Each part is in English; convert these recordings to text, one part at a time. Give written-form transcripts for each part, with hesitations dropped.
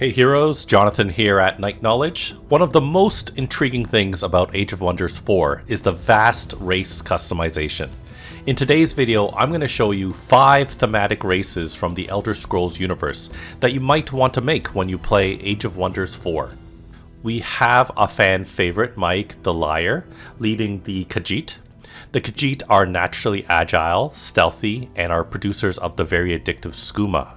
Hey heroes, Jonathan here at Night Knowledge. One of the most intriguing things about Age of Wonders 4 is the vast race customization. In today's video, I'm going to show you 5 thematic races from the Elder Scrolls universe that you might want to make when you play Age of Wonders 4. We have a fan favorite, Mike the Liar, leading the Khajiit. The Khajiit are naturally agile, stealthy, and are producers of the very addictive skooma.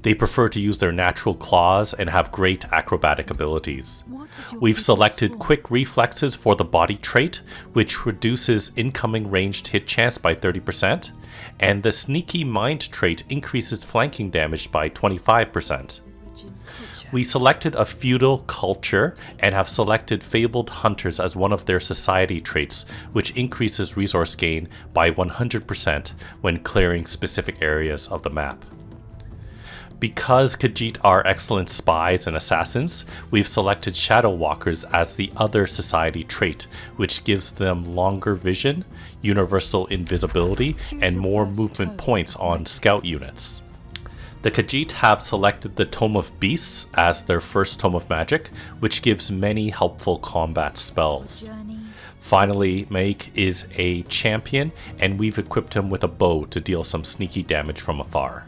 They prefer to use their natural claws and have great acrobatic abilities. We've selected quick reflexes for the body trait, which reduces incoming ranged hit chance by 30%, and the sneaky mind trait increases flanking damage by 25%. We selected a feudal culture and have selected fabled hunters as one of their society traits, which increases resource gain by 100% when clearing specific areas of the map. Because Khajiit are excellent spies and assassins, we've selected Shadow Walkers as the other society trait, which gives them longer vision, universal invisibility, and more movement points on scout units. The Khajiit have selected the Tome of Beasts as their first Tome of Magic, which gives many helpful combat spells. Finally, Make is a champion, and we've equipped him with a bow to deal some sneaky damage from afar.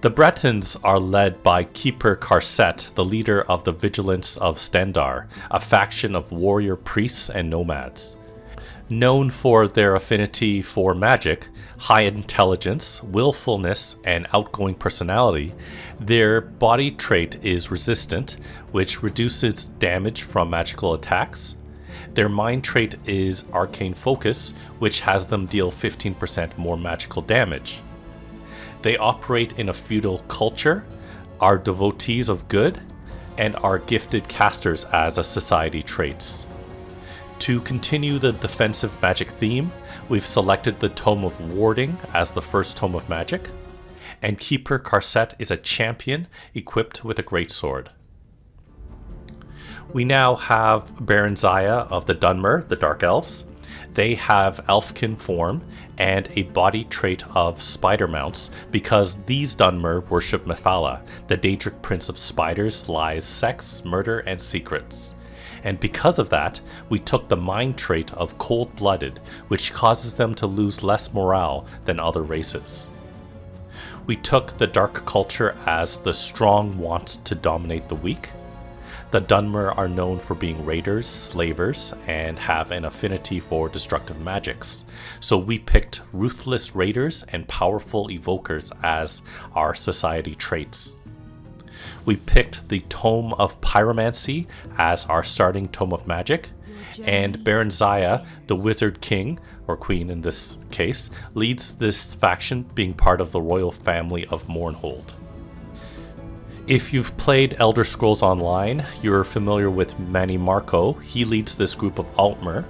The Bretons are led by Keeper Khajiit, the leader of the Vigilance of Stendarr, a faction of warrior priests and nomads. Known for their affinity for magic, high intelligence, willfulness, and outgoing personality, their body trait is resistant, which reduces damage from magical attacks. Their mind trait is arcane focus, which has them deal 15% more magical damage. They operate in a feudal culture, are devotees of good, and are gifted casters as a society traits. To continue the defensive magic theme, we've selected the Tome of Warding as the first Tome of Magic, and Keeper Khajiit is a champion equipped with a greatsword. We now have Baronziah of the Dunmer, the Dark Elves. They have elfkin form and a body trait of spider mounts because these Dunmer worship Mephala, the Daedric prince of spiders, lies, sex, murder, and secrets. And because of that, we took the mind trait of cold-blooded, which causes them to lose less morale than other races. We took the dark culture as the strong wants to dominate the weak. The Dunmer are known for being raiders, slavers, and have an affinity for destructive magics. So we picked ruthless raiders and powerful evokers as our society traits. We picked the Tome of Pyromancy as our starting Tome of Magic, and Baronziah, the Wizard King, or Queen in this case, leads this faction, being part of the royal family of Mournhold. If you've played Elder Scrolls Online, you're familiar with Manny Marco. He leads this group of Altomer.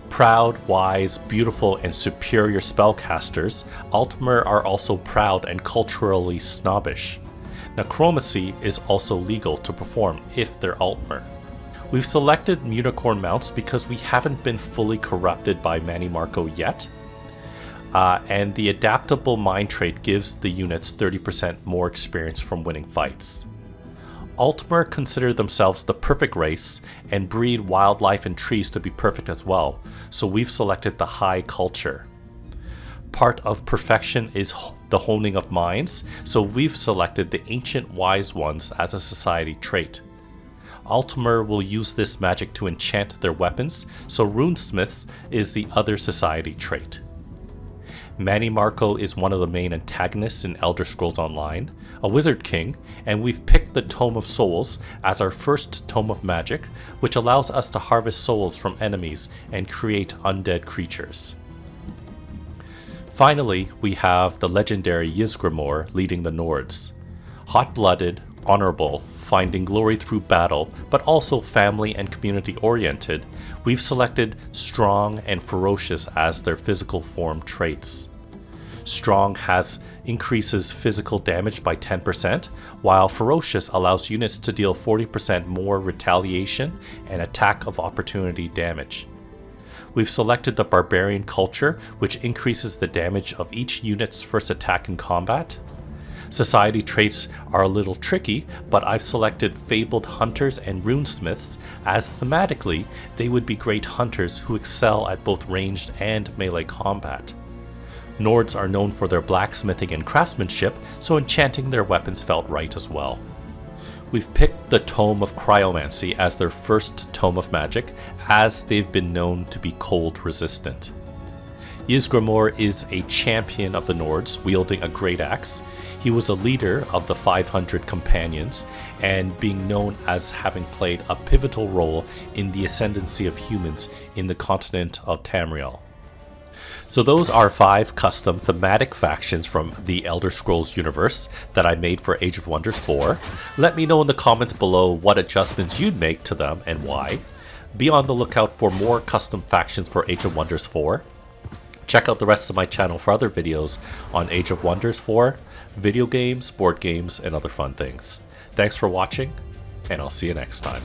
Proud, wise, beautiful, and superior spellcasters, Altomer are also proud and culturally snobbish. Necromancy is also legal to perform if they're Altomer. We've selected unicorn mounts because we haven't been fully corrupted by Manny Marco yet. And the adaptable mind trait gives the units 30% more experience from winning fights. Altomer consider themselves the perfect race and breed wildlife and trees to be perfect as well, so we've selected the high culture. Part of perfection is the honing of minds, so we've selected the ancient wise ones as a society trait. Altomer will use this magic to enchant their weapons, so runesmiths is the other society trait. Manny Marco is one of the main antagonists in Elder Scrolls Online, a Wizard King, and we've picked the Tome of Souls as our first Tome of Magic, which allows us to harvest souls from enemies and create undead creatures. Finally, we have the legendary Ysgramor leading the Nords. Hot-blooded, honorable, finding glory through battle, but also family and community-oriented, we've selected Strong and Ferocious as their physical form traits. Strong increases physical damage by 10%, while Ferocious allows units to deal 40% more retaliation and attack of opportunity damage. We've selected the Barbarian culture, which increases the damage of each unit's first attack in combat. Society traits are a little tricky, but I've selected fabled hunters and runesmiths as thematically they would be great hunters who excel at both ranged and melee combat. Nords are known for their blacksmithing and craftsmanship, so enchanting their weapons felt right as well. We've picked the Tome of Cryomancy as their first Tome of Magic, as they've been known to be cold resistant. Ysgramor is a champion of the Nords, wielding a great axe. He was a leader of the 500 companions, and being known as having played a pivotal role in the ascendancy of humans in the continent of Tamriel. So those are 5 custom thematic factions from the Elder Scrolls universe that I made for Age of Wonders 4. Let me know in the comments below what adjustments you'd make to them and why. Be on the lookout for more custom factions for Age of Wonders 4. Check out the rest of my channel for other videos on Age of Wonders 4, video games, board games, and other fun things. Thanks for watching, and I'll see you next time.